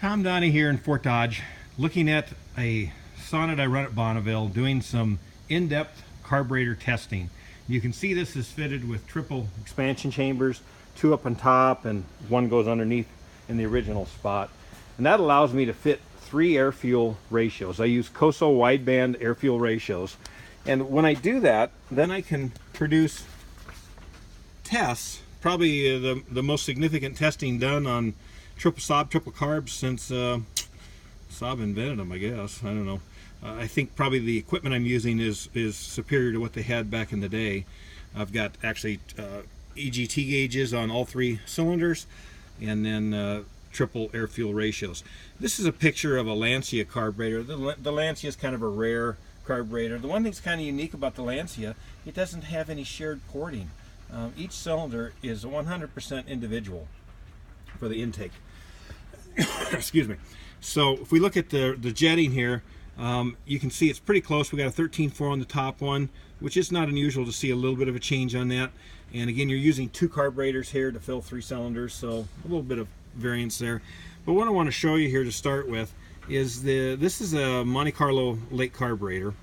Tom Donnie here in Fort Dodge, looking at a Sonnet I run at Bonneville, doing some in-depth carburetor testing. You can see this is fitted with triple expansion chambers, 2 up on top and 1 goes underneath in the original spot. And that allows me to fit 3 air-fuel ratios. I use COSO wideband air-fuel ratios. And when I do that, then I can produce tests, probably the most significant testing done on triple Saab, triple carbs since Saab invented them, I guess. I don't know. I think probably the equipment I'm using is superior to what they had back in the day. I've got actually EGT gauges on all 3 cylinders, and then triple air fuel ratios. This is a picture of a Lancia carburetor. The Lancia is kind of a rare carburetor. The one thing's kind of unique about the Lancia, it doesn't have any shared porting. Each cylinder is 100% individual for the intake. Excuse me. So if we look at the jetting here, you can see it's pretty close. We got a 13.4 on the top one, which is not unusual to see a little bit of a change on that. And again, you're using 2 carburetors here to fill 3 cylinders, so a little bit of variance there. But what I want to show you here to start with is this is a Monte Carlo lake carburetor.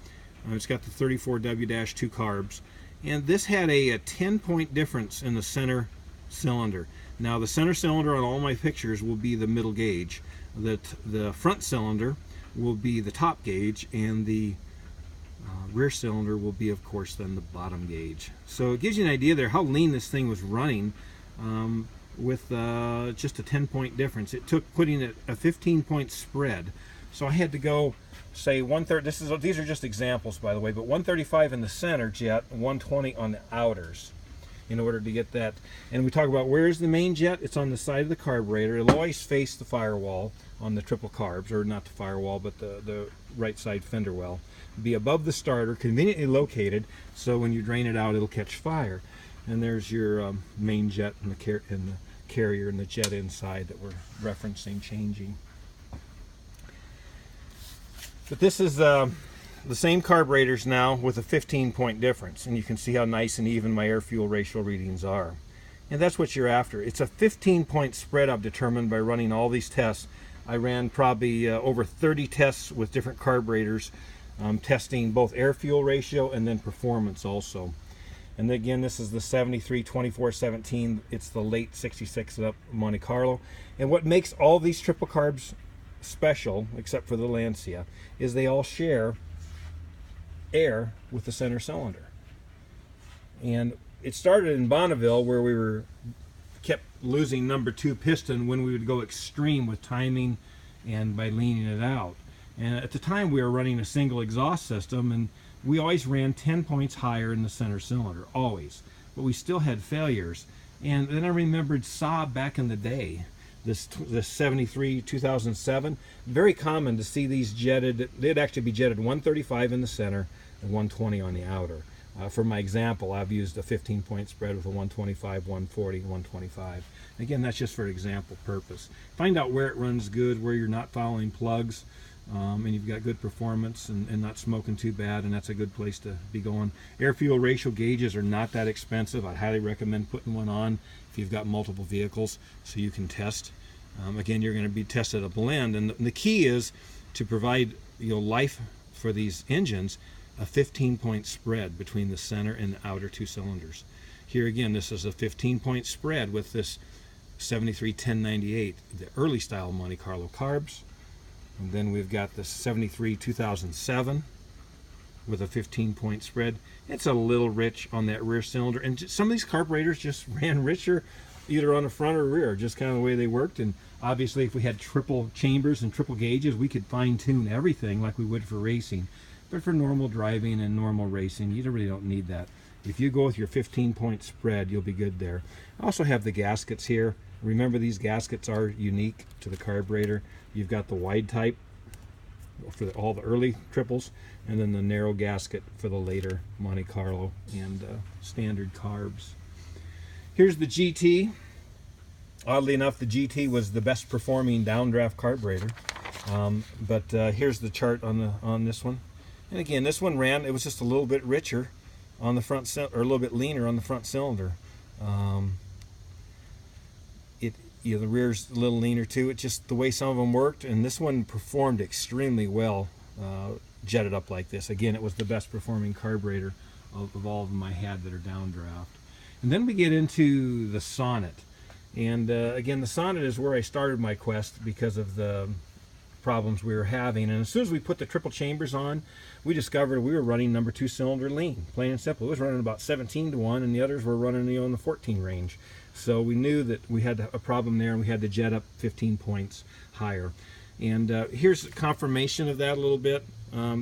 It's got the 34W-2 carbs, and this had a 10-point difference in the center cylinder. Now the center cylinder on all my pictures will be the middle gauge. The front cylinder will be the top gauge, and the rear cylinder will be, of course, then the bottom gauge. So it gives you an idea there how lean this thing was running with just a 10-point difference. It took putting it a 15-point spread. So I had to go, say, 130. These are just examples, by the way, but 135 in the center jet, 120 on the outers, in order to get that. And we talk about where's the main jet. It's on the side of the carburetor. It'll always face the firewall on the triple carbs, or not the firewall, but the right side fender well. Be above the starter, conveniently located, so when you drain it out, it'll catch fire. And there's your main jet and the carrier and the jet inside that we're referencing changing. But this is the same carburetors now with a 15-point difference, and you can see how nice and even my air-fuel ratio readings are. And that's what you're after. It's a 15-point spread I've determined by running all these tests. I ran probably over 30 tests with different carburetors, testing both air-fuel ratio and then performance also. And again, this is the 73-24-17. It's the late 66 up Monte Carlo. And what makes all these triple carbs special, except for the Lancia, is they all share air with the center cylinder. And it started in Bonneville, where we kept losing number 2 piston when we would go extreme with timing and by leaning it out. And at the time we were running a single exhaust system, and we always ran 10 points higher in the center cylinder, always. But we still had failures. And then I remembered Saab back in the day, this 73 2007, very common to see these jetted. They'd actually be jetted 135 in the center and 120 on the outer. For my example, I've used a 15-point spread with a 125, 140, 125. Again, that's just for example purpose. Find out where it runs good, where you're not fouling plugs, and you've got good performance and not smoking too bad, and that's a good place to be going. Air-fuel ratio gauges are not that expensive. I highly recommend putting one on if you've got multiple vehicles so you can test. Again, you're going to be tested a blend, and the key is to provide life for these engines, a 15-point spread between the center and the outer 2 cylinders. Here again, this is a 15-point spread with this 73-1098, the early style Monte Carlo carbs. And then we've got the 73 2007 with a 15-point spread. It's a little rich on that rear cylinder, and some of these carburetors just ran richer either on the front or rear, just kind of the way they worked. And obviously if we had triple chambers and triple gauges, we could fine-tune everything like we would for racing. But for normal driving and normal racing, you really don't need that. If you go with your 15-point spread, you'll be good there. I also have the gaskets here. Remember, these gaskets are unique to the carburetor. You've got the wide type for all the early triples, and then the narrow gasket for the later Monte Carlo and standard carbs. Here's the GT. Oddly enough, the GT was the best performing downdraft carburetor. But here's the chart on this one. And again, this one ran, it was just a little bit richer on the front, or a little bit leaner on the front cylinder. You know, the rear's a little leaner too. It's just the way some of them worked, and this one performed extremely well, jetted up like this. Again, it was the best performing carburetor of all of them I had that are downdraft. And then we get into the Sonnet. And again, the Sonnet is where I started my quest because of the problems we were having. And as soon as we put the triple chambers on, we discovered we were running number 2 cylinder lean, plain and simple. It was running about 17 to 1, and the others were running in the 14 range. So we knew that we had a problem there, and we had to jet up 15 points higher. And here's confirmation of that a little bit.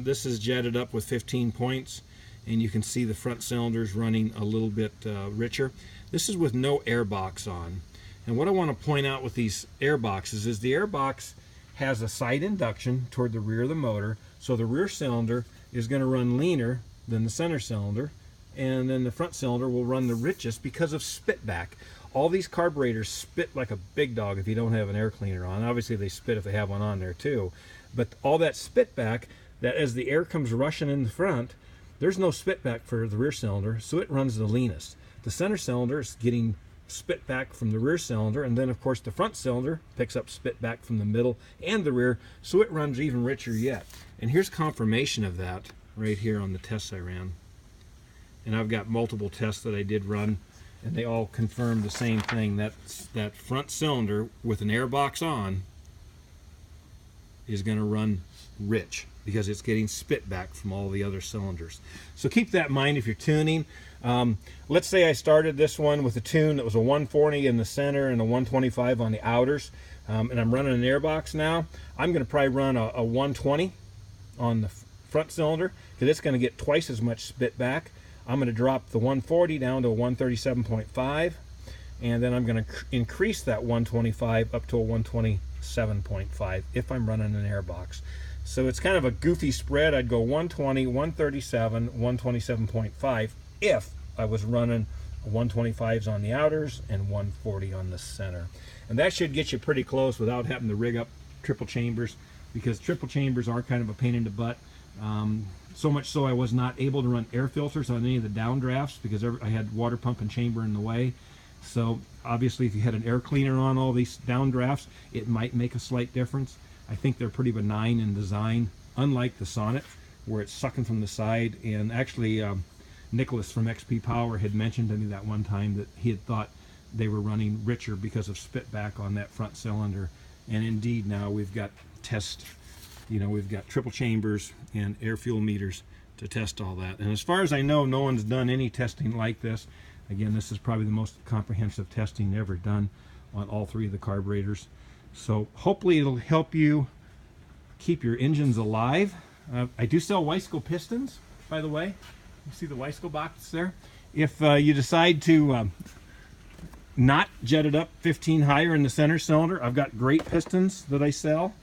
This is jetted up with 15 points, and you can see the front cylinders running a little bit richer. This is with no air box on. And what I want to point out with these air boxes is the air box has a side induction toward the rear of the motor, so the rear cylinder is going to run leaner than the center cylinder, and then the front cylinder will run the richest because of spit back. All these carburetors spit like a big dog if you don't have an air cleaner on. Obviously they spit if they have one on there too, but all that spit back, that as the air comes rushing in the front, there's no spit back for the rear cylinder, so it runs the leanest. The center cylinder is getting spit back from the rear cylinder, and then of course the front cylinder picks up spit back from the middle and the rear, so it runs even richer yet. And here's confirmation of that right here on the tests I ran. And I've got multiple tests that I did run, and they all confirm the same thing. That front cylinder with an air box on is going to run rich because it's getting spit back from all the other cylinders. So keep that in mind if you're tuning. Let's say I started this one with a tune that was a 140 in the center and a 125 on the outers, and I'm running an air box now. I'm going to probably run a 120 on the front cylinder because it's going to get twice as much spit back. I'm going to drop the 140 down to a 137.5, and then I'm going to increase that 125 up to a 127.5 if I'm running an air box. So it's kind of a goofy spread. I'd go 120, 137, 127.5 if I was running 125s on the outers and 140 on the center. And that should get you pretty close without having to rig up triple chambers, because triple chambers are kind of a pain in the butt. So much so I was not able to run air filters on any of the downdrafts because I had water pump and chamber in the way. So obviously if you had an air cleaner on all these downdrafts, it might make a slight difference. I think they're pretty benign in design, unlike the Sonnet where it's sucking from the side. And actually Nicholas from XP Power had mentioned to me that one time that he had thought they were running richer because of spit back on that front cylinder. And indeed now we've got we've got triple chambers and air fuel meters to test all that. And as far as I know, no one's done any testing like this. Again, this is probably the most comprehensive testing ever done on all 3 of the carburetors. So hopefully it'll help you keep your engines alive. I do sell Weisco pistons, by the way. You see the Weisco box there? If you decide to not jet it up 15 higher in the center cylinder, I've got great pistons that I sell.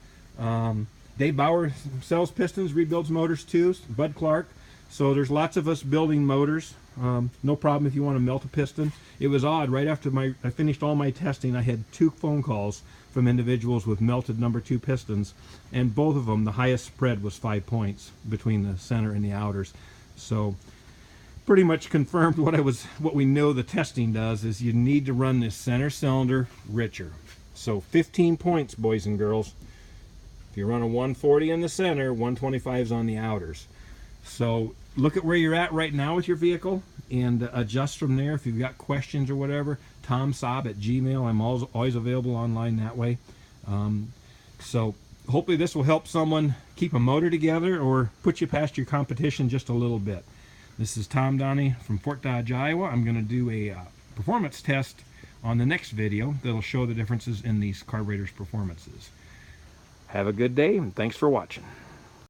Dave Bauer sells pistons, rebuilds motors too, Bud Clark. So there's lots of us building motors. No problem if you want to melt a piston. It was odd, right after I finished all my testing, I had 2 phone calls from individuals with melted number 2 pistons, and both of them, the highest spread was 5 points between the center and the outers. So pretty much confirmed what we know the testing does is you need to run this center cylinder richer. So 15 points, boys and girls. If you run a 140 in the center, 125s on the outers. So look at where you're at right now with your vehicle and adjust from there. If you've got questions or whatever, tomsaab@gmail.com. I'm always available online that way. So hopefully this will help someone keep a motor together or put you past your competition just a little bit. This is Tom Donnie from Fort Dodge, Iowa. I'm going to do a performance test on the next video that'll show the differences in these carburetors' performances. Have a good day, and thanks for watching.